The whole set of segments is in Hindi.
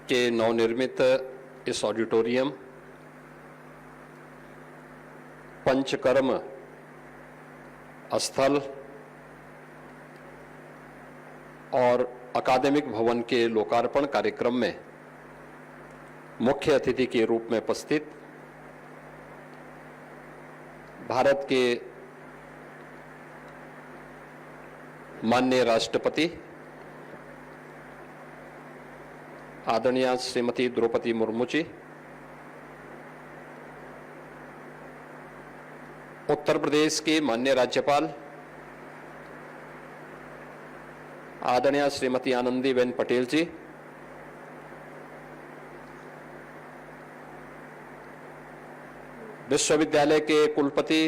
के नवनिर्मित इस ऑडिटोरियम, पंचकर्म स्थल और अकादमिक भवन के लोकार्पण कार्यक्रम में मुख्य अतिथि के रूप में उपस्थित भारत के माननीय राष्ट्रपति आदरणीय श्रीमती द्रौपदी मुर्मू जी, उत्तर प्रदेश के माननीय राज्यपाल आदरणीय श्रीमती आनंदीबेन पटेल जी, विश्वविद्यालय के कुलपति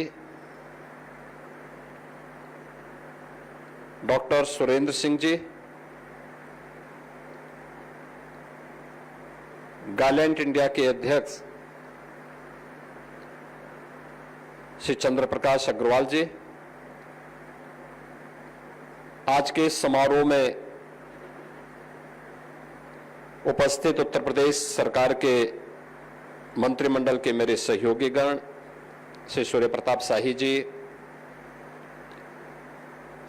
डॉक्टर सुरेंद्र सिंह जी, गालेंट इंडिया के अध्यक्ष श्री चंद्र प्रकाश अग्रवाल जी, आज के इस समारोह में उपस्थित उत्तर प्रदेश सरकार के मंत्रिमंडल के मेरे सहयोगीगण श्री सूर्य प्रताप शाही जी,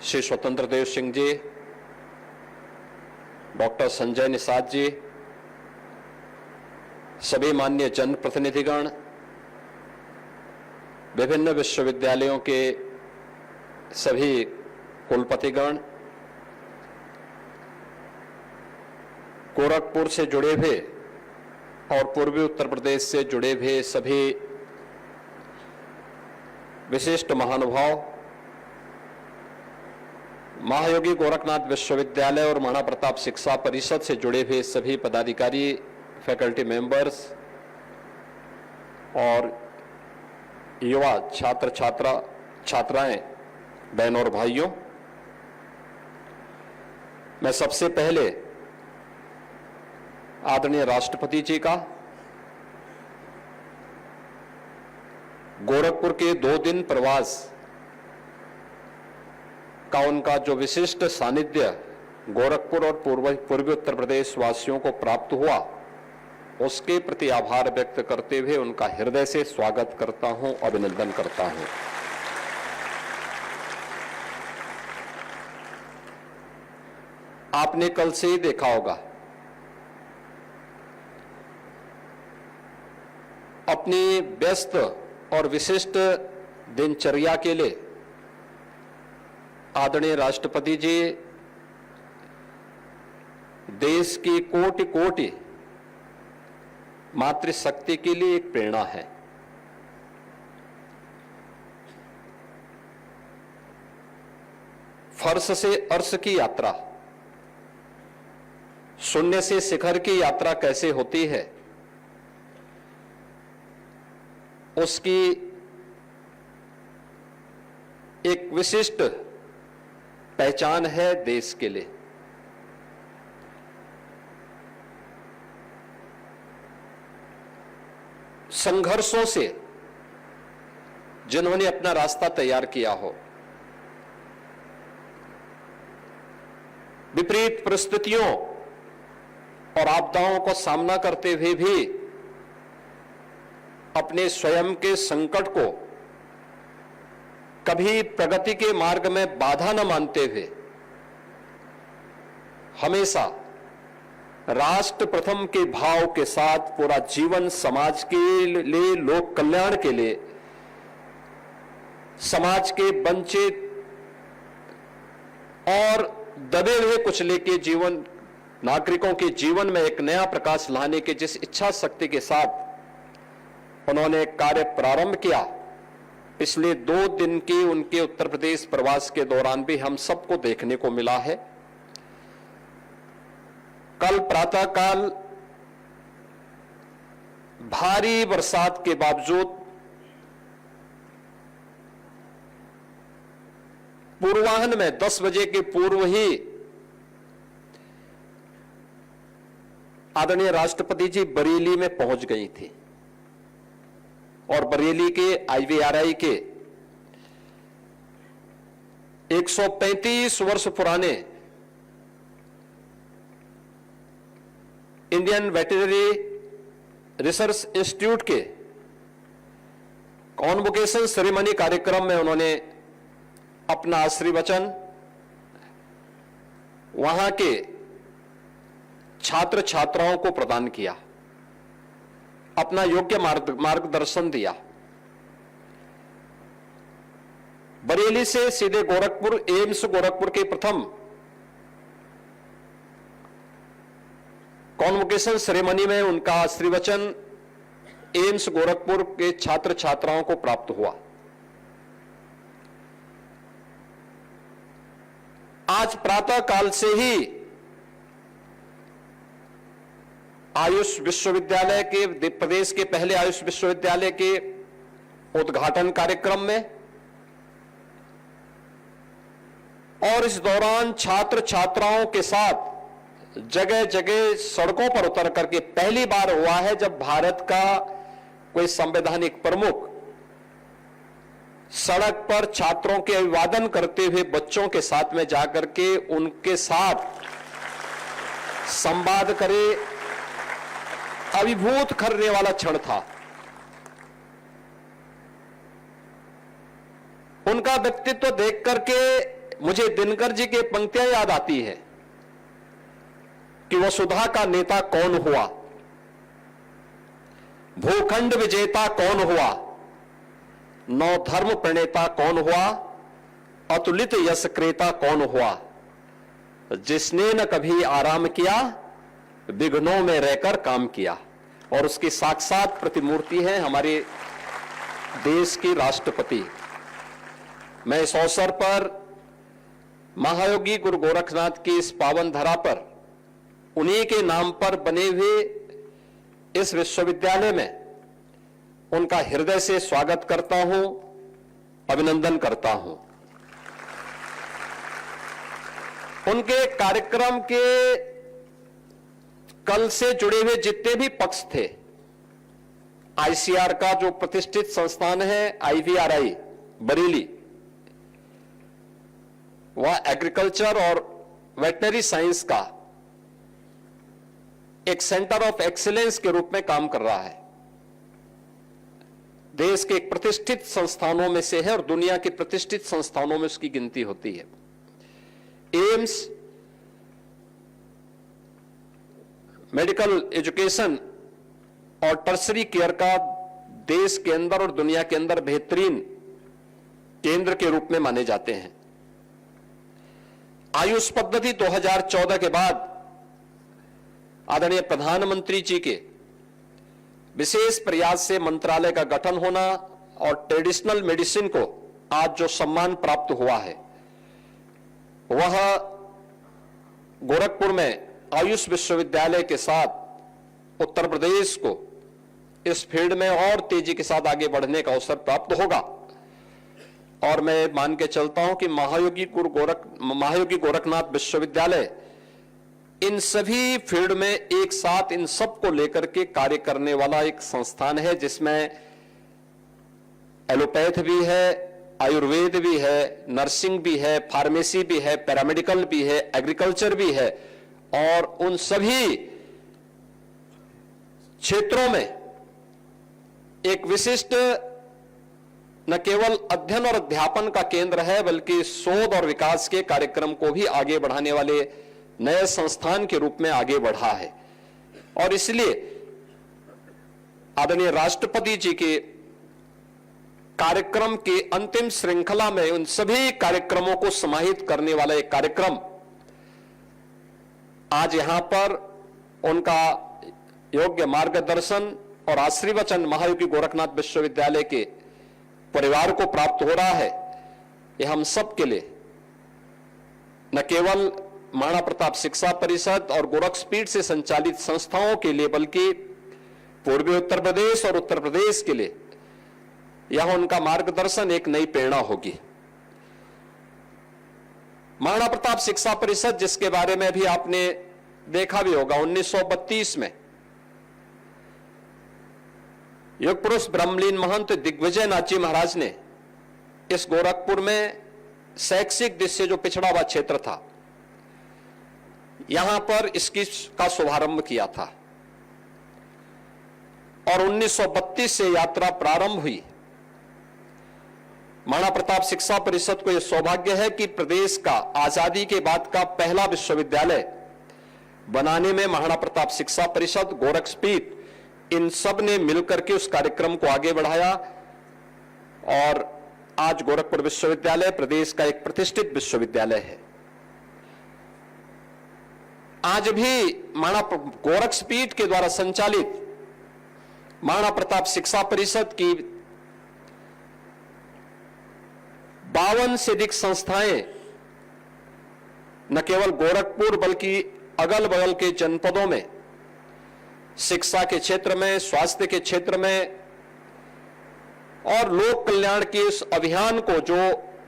श्री स्वतंत्र देव सिंह जी, डॉक्टर संजय निषाद जी, सभी माननीय जनप्रतिनिधिगण, विभिन्न विश्वविद्यालयों के सभी कुलपतिगण, गोरखपुर से जुड़े हुए और पूर्वी उत्तर प्रदेश से जुड़े हुए सभी विशिष्ट महानुभाव, महायोगी गोरखनाथ विश्वविद्यालय और महाराणा प्रताप शिक्षा परिषद से जुड़े हुए सभी पदाधिकारी, फैकल्टी मेंबर्स और युवा छात्र छात्राएं, बहनों और भाइयों, मैं सबसे पहले आदरणीय राष्ट्रपति जी का गोरखपुर के 2 दिन प्रवास का उनका जो विशिष्ट सानिध्य गोरखपुर और पूर्वी उत्तर प्रदेश वासियों को प्राप्त हुआ, उसके प्रति आभार व्यक्त करते हुए उनका हृदय से स्वागत करता हूं, अभिनंदन करता हूं। आपने कल से ही देखा होगा, अपनी व्यस्त और विशिष्ट दिनचर्या के लिए आदरणीय राष्ट्रपति जी देश की कोटि कोटि मातृशक्ति के लिए एक प्रेरणा है। फर्श से अर्श की यात्रा, शून्य से शिखर की यात्रा कैसे होती है, उसकी एक विशिष्ट पहचान है देश के लिए। संघर्षों से जिन्होंने अपना रास्ता तैयार किया हो, विपरीत परिस्थितियों और आपदाओं को सामना करते हुए भी अपने स्वयं के संकट को कभी प्रगति के मार्ग में बाधा न मानते हुए हमेशा राष्ट्र प्रथम के भाव के साथ पूरा जीवन समाज के लिए, लोक कल्याण के लिए, समाज के वंचित और दबे हुए कुचले के जीवन नागरिकों के जीवन में एक नया प्रकाश लाने के जिस इच्छा शक्ति के साथ उन्होंने कार्य प्रारंभ किया, पिछले 2 दिन के उनके उत्तर प्रदेश प्रवास के दौरान भी हम सबको देखने को मिला है। कल प्रातःकाल भारी बरसात के बावजूद पूर्वाह्न में 10 बजे के पूर्व ही आदरणीय राष्ट्रपति जी बरेली में पहुंच गई थी और बरेली के IVRI के 135 वर्ष पुराने इंडियन वेटरनरी रिसर्च इंस्टीट्यूट के कॉन्वोकेशन सेरेमनी कार्यक्रम में उन्होंने अपना आशीर्वचन वहां के छात्र छात्राओं को प्रदान किया, अपना योग्य मार्गदर्शन दिया। बरेली से सीधे गोरखपुर, एम्स गोरखपुर के प्रथम कॉन्वोकेशन सेरेमनी में उनका आशीर्वचन एम्स गोरखपुर के छात्र छात्राओं को प्राप्त हुआ। आज प्रातः काल से ही आयुष विश्वविद्यालय के, प्रदेश के पहले आयुष विश्वविद्यालय के उद्घाटन कार्यक्रम में और इस दौरान छात्र छात्राओं के साथ जगह जगह सड़कों पर उतर करके पहली बार हुआ है जब भारत का कोई संवैधानिक प्रमुख सड़क पर छात्रों के अभिवादन करते हुए बच्चों के साथ में जाकर के उनके साथ संवाद करे। अभिभूत करने वाला क्षण था। उनका व्यक्तित्व देख करके मुझे दिनकर जी की पंक्तियां याद आती है कि वसुधा का नेता कौन हुआ, भूखंड विजेता कौन हुआ, नौ धर्म प्रणेता कौन हुआ, अतुलित यश क्रेता कौन हुआ, जिसने न कभी आराम किया, विघ्नों में रहकर काम किया। और उसकी साक्षात प्रतिमूर्ति है हमारे देश की राष्ट्रपति। मैं इस अवसर पर महायोगी गुरु गोरखनाथ की इस पावन धरा पर उन्हीं के नाम पर बने हुए इस विश्वविद्यालय में उनका हृदय से स्वागत करता हूं, अभिनंदन करता हूं। उनके कार्यक्रम के कल से जुड़े हुए जितने भी पक्ष थे, आईसीआर का जो प्रतिष्ठित संस्थान है आईवीआरआई बरेली, वह एग्रीकल्चर और वेटनरी साइंस का एक सेंटर ऑफ एक्सीलेंस के रूप में काम कर रहा है। देश के एक प्रतिष्ठित संस्थानों में से है और दुनिया के प्रतिष्ठित संस्थानों में उसकी गिनती होती है। एम्स मेडिकल एजुकेशन और टर्सरी केयर का देश के अंदर और दुनिया के अंदर बेहतरीन केंद्र के रूप में माने जाते हैं। आयुष पद्धति 2014 के बाद आदरणीय प्रधानमंत्री जी के विशेष प्रयास से मंत्रालय का गठन होना और ट्रेडिशनल मेडिसिन को आज जो सम्मान प्राप्त हुआ है, वह गोरखपुर में आयुष विश्वविद्यालय के साथ उत्तर प्रदेश को इस फील्ड में और तेजी के साथ आगे बढ़ने का अवसर प्राप्त होगा। और मैं मान के चलता हूं कि महायोगी गोरखनाथ विश्वविद्यालय इन सभी फील्ड में एक साथ इन सब को लेकर के कार्य करने वाला एक संस्थान है, जिसमें एलोपैथ भी है, आयुर्वेद भी है, नर्सिंग भी है, फार्मेसी भी है, पैरामेडिकल भी है, एग्रीकल्चर भी है। और उन सभी क्षेत्रों में एक विशिष्ट न केवल अध्ययन और अध्यापन का केंद्र है, बल्कि शोध और विकास के कार्यक्रम को भी आगे बढ़ाने वाले नए संस्थान के रूप में आगे बढ़ा है। और इसलिए आदरणीय राष्ट्रपति जी के कार्यक्रम की अंतिम श्रृंखला में उन सभी कार्यक्रमों को समाहित करने वाला एक कार्यक्रम आज यहां पर उनका योग्य मार्गदर्शन और आशीर्वचन महायोगी गोरखनाथ विश्वविद्यालय के परिवार को प्राप्त हो रहा है। यह हम सब के लिए, न केवल महाराणा प्रताप शिक्षा परिषद और गोरखपीठ से संचालित संस्थाओं के लिए, बल्कि पूर्वी उत्तर प्रदेश और उत्तर प्रदेश के लिए यह उनका मार्गदर्शन एक नई प्रेरणा होगी। महाराणा प्रताप शिक्षा परिषद, जिसके बारे में भी आपने देखा भी होगा, 1932 में योग पुरुष ब्रह्मलीन महंत दिग्विजय नाथ जी महाराज ने इस गोरखपुर में शैक्षिक दृष्टि से जो पिछड़ा हुआ क्षेत्र था, यहां पर इसकी का शुभारंभ किया था। और 1932 से यात्रा प्रारंभ हुई। महाराणा प्रताप शिक्षा परिषद को यह सौभाग्य है कि प्रदेश का आजादी के बाद का पहला विश्वविद्यालय बनाने में महाराणा प्रताप शिक्षा परिषद, गोरक्षपीठ, इन सब ने मिलकर के उस कार्यक्रम को आगे बढ़ाया और आज गोरखपुर विश्वविद्यालय प्रदेश का एक प्रतिष्ठित विश्वविद्यालय है। आज भी महाराणा गोरक्षपीठ के द्वारा संचालित महाराणा प्रताप शिक्षा परिषद की 52 से अधिक संस्थाएं न केवल गोरखपुर बल्कि अगल बगल के जनपदों में शिक्षा के क्षेत्र में, स्वास्थ्य के क्षेत्र में और लोक कल्याण के इस अभियान को जो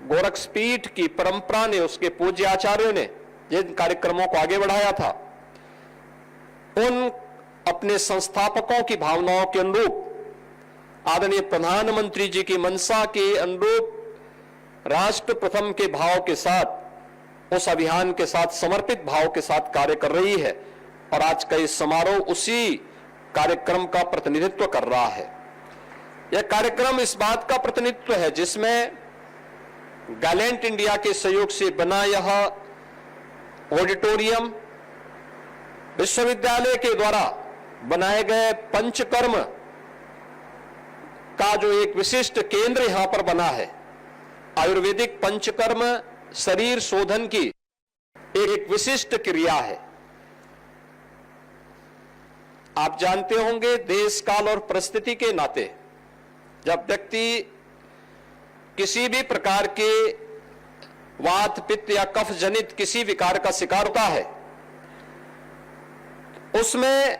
गोरक्षपीठ की परंपरा ने, उसके पूज्य आचार्यों ने जिन कार्यक्रमों को आगे बढ़ाया था, उन अपने संस्थापकों की भावनाओं के अनुरूप, आदरणीय प्रधानमंत्री जी की मंशा के अनुरूप राष्ट्र प्रथम के भाव के साथ, उस अभियान के साथ समर्पित भाव के साथ कार्य कर रही है और आज का इस समारोह उसी कार्यक्रम का प्रतिनिधित्व कर रहा है। यह कार्यक्रम इस बात का प्रतिनिधित्व है जिसमें गैलेंट इंडिया के सहयोग से बना यह ऑडिटोरियम, विश्वविद्यालय के द्वारा बनाए गए पंचकर्म का जो एक विशिष्ट केंद्र यहां पर बना है, आयुर्वेदिक पंचकर्म शरीर शोधन की एक विशिष्ट क्रिया है। आप जानते होंगे देश काल और परिस्थिति के नाते जब व्यक्ति किसी भी प्रकार के वात, पित्त या कफ जनित किसी विकार का शिकार होता है, उसमें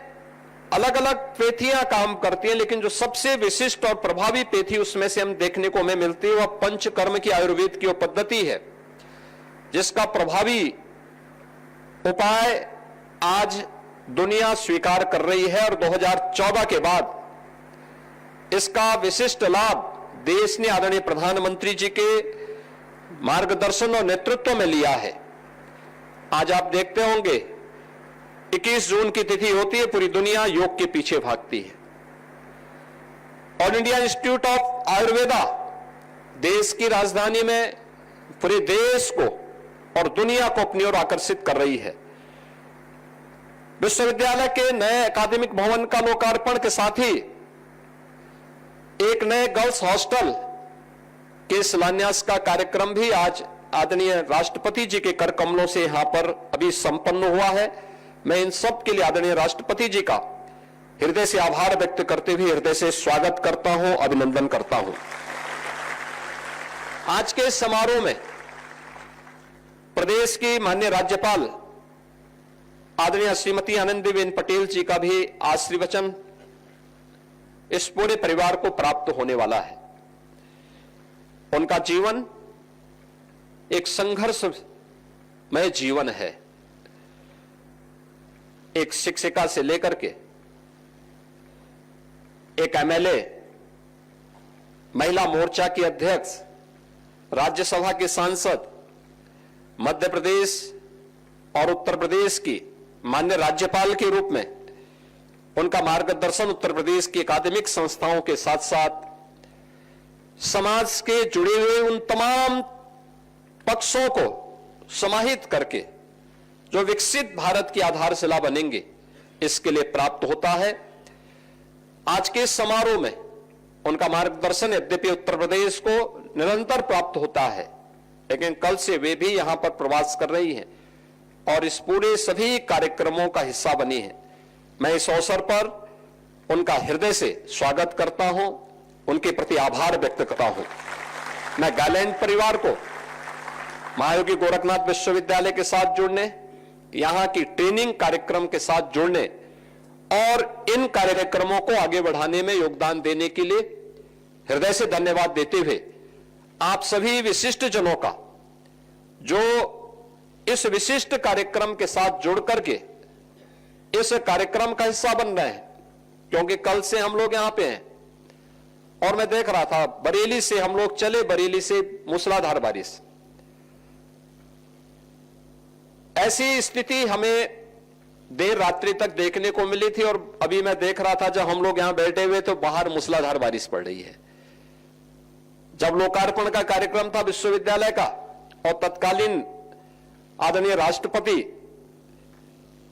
अलग अलग पेथियां काम करती हैं, लेकिन जो सबसे विशिष्ट और प्रभावी पेथी उसमें से हम देखने को हमें मिलती है वह पंचकर्म की आयुर्वेद की वो पद्धति है जिसका प्रभावी उपाय आज दुनिया स्वीकार कर रही है और 2014 के बाद इसका विशिष्ट लाभ देश ने आदरणीय प्रधानमंत्री जी के मार्गदर्शन और नेतृत्व में लिया है। आज आप देखते होंगे 21 जून की तिथि होती है, पूरी दुनिया योग के पीछे भागती है। All India institute of Ayurveda देश की राजधानी में पूरे देश को और दुनिया को अपनी ओर आकर्षित कर रही है। विश्वविद्यालय के नए अकादमिक भवन का लोकार्पण के साथ ही एक नए गर्ल्स हॉस्टल के शिलान्यास का कार्यक्रम भी आज आदरणीय राष्ट्रपति जी के कर कमलों से यहां पर अभी संपन्न हुआ है। मैं इन सब के लिए आदरणीय राष्ट्रपति जी का हृदय से आभार व्यक्त करते हुए हृदय से स्वागत करता हूं, अभिनंदन करता हूं। आज के समारोह में प्रदेश की माननीय राज्यपाल आदरणीय श्रीमती आनंदीबेन पटेल जी का भी आशीर्वचन इस पूरे परिवार को प्राप्त होने वाला है। उनका जीवन एक संघर्षमय जीवन है। एक शिक्षिका से लेकर के एक एमएलए, महिला मोर्चा की अध्यक्ष, राज्यसभा के सांसद, मध्य प्रदेश और उत्तर प्रदेश की माननीय राज्यपाल के रूप में उनका मार्गदर्शन उत्तर प्रदेश की अकादमिक संस्थाओं के साथ साथ समाज के जुड़े हुए उन तमाम पक्षों को समाहित करके जो विकसित भारत की आधारशिला बनेंगे, इसके लिए प्राप्त होता है। आज के समारोह में उनका मार्गदर्शन यद्यपि उत्तर प्रदेश को निरंतर प्राप्त होता है, लेकिन कल से वे भी यहां पर प्रवास कर रही हैं और इस पूरे सभी कार्यक्रमों का हिस्सा बनी है। मैं इस अवसर पर उनका हृदय से स्वागत करता हूं, उनके प्रति आभार व्यक्त करता हूं। मैं गैलेंट परिवार को महायोगी गोरखनाथ विश्वविद्यालय के साथ जुड़ने, यहां की ट्रेनिंग कार्यक्रम के साथ जुड़ने और इन कार्यक्रमों को आगे बढ़ाने में योगदान देने के लिए हृदय से धन्यवाद देते हुए आप सभी विशिष्ट जनों का जो इस विशिष्ट कार्यक्रम के साथ जुड़ करके इस कार्यक्रम का हिस्सा बन रहे हैं, क्योंकि कल से हम लोग यहां पे हैं और मैं देख रहा था बरेली से हम लोग चले, बरेली से मूसलाधार बारिश। ऐसी स्थिति हमें देर रात्रि तक देखने को मिली थी। और अभी मैं देख रहा था जब हम लोग यहां बैठे हुए तो बाहर मूसलाधार बारिश पड़ रही है। जब लोकार्पण का कार्यक्रम था विश्वविद्यालय का और तत्कालीन आदरणीय राष्ट्रपति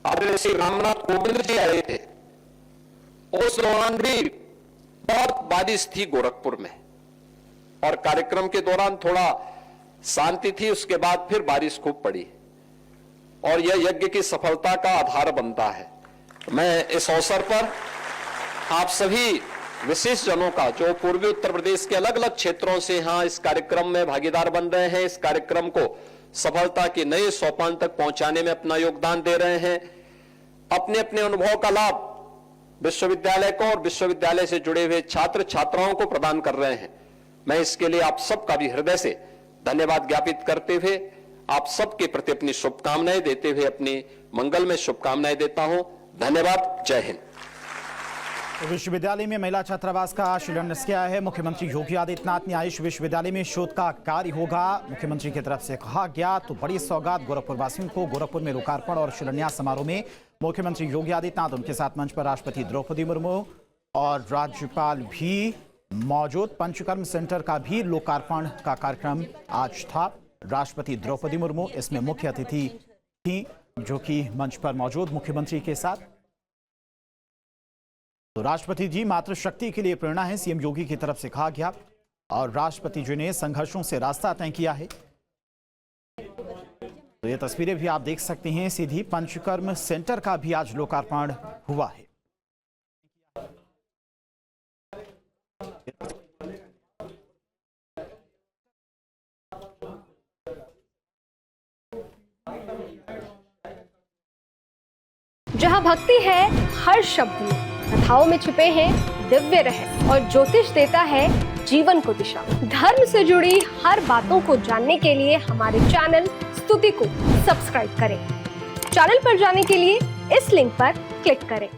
आदरणीय श्री रामनाथ कोविंद जी आए थे, उस दौरान भी बहुत बारिश थी गोरखपुर में और कार्यक्रम के दौरान थोड़ा शांति थी, उसके बाद फिर बारिश खूब पड़ी और यह यज्ञ की सफलता का आधार बनता है। मैं इस अवसर पर आप सभी विशेष जनों का जो पूर्वी उत्तर प्रदेश के अलग अलग क्षेत्रों से यहां इस कार्यक्रम में भागीदार बन रहे हैं, इस कार्यक्रम को सफलता के नए सोपान तक पहुंचाने में अपना योगदान दे रहे हैं, अपने अपने अनुभव का लाभ विश्वविद्यालय को और विश्वविद्यालय से जुड़े हुए छात्र छात्राओं को प्रदान कर रहे हैं, मैं इसके लिए आप सबका भी हृदय से धन्यवाद ज्ञापित करते हुए आप सबके प्रति अपनी शुभकामनाएं देते हुए अपनी मंगल में शुभकामनाएं देता हूं। धन्यवाद। जय हिंद। विश्वविद्यालय में महिला छात्रावास का शिलान्यास किया है मुख्यमंत्री योगी आदित्यनाथ ने। आयुष विश्वविद्यालय में शोध का कार्य होगा, मुख्यमंत्री की तरफ से कहा गया। तो बड़ी सौगात गोरखपुर वासियों को। गोरखपुर में लोकार्पण और शिलान्यास समारोह में मुख्यमंत्री योगी आदित्यनाथ, उनके साथ मंच पर राष्ट्रपति द्रौपदी मुर्मू और राज्यपाल भी मौजूद। पंचकर्म सेंटर का भी लोकार्पण का कार्यक्रम आज था। राष्ट्रपति द्रौपदी मुर्मू इसमें मुख्य अतिथि थी, जो कि मंच पर मौजूद मुख्यमंत्री के साथ। तो राष्ट्रपति जी मातृशक्ति के लिए प्रेरणा है, सीएम योगी की तरफ से कहा गया। और राष्ट्रपति जी ने संघर्षों से रास्ता तय किया है। तो ये तस्वीरें भी आप देख सकते हैं। सीधी पंचकर्म सेंटर का भी आज लोकार्पण हुआ है। जहां भक्ति है हर शब्द में, कथाओं में छुपे हैं दिव्य रहस्य और ज्योतिष देता है जीवन को दिशा। धर्म से जुड़ी हर बातों को जानने के लिए हमारे चैनल स्तुति को सब्सक्राइब करें। चैनल पर जाने के लिए इस लिंक पर क्लिक करें।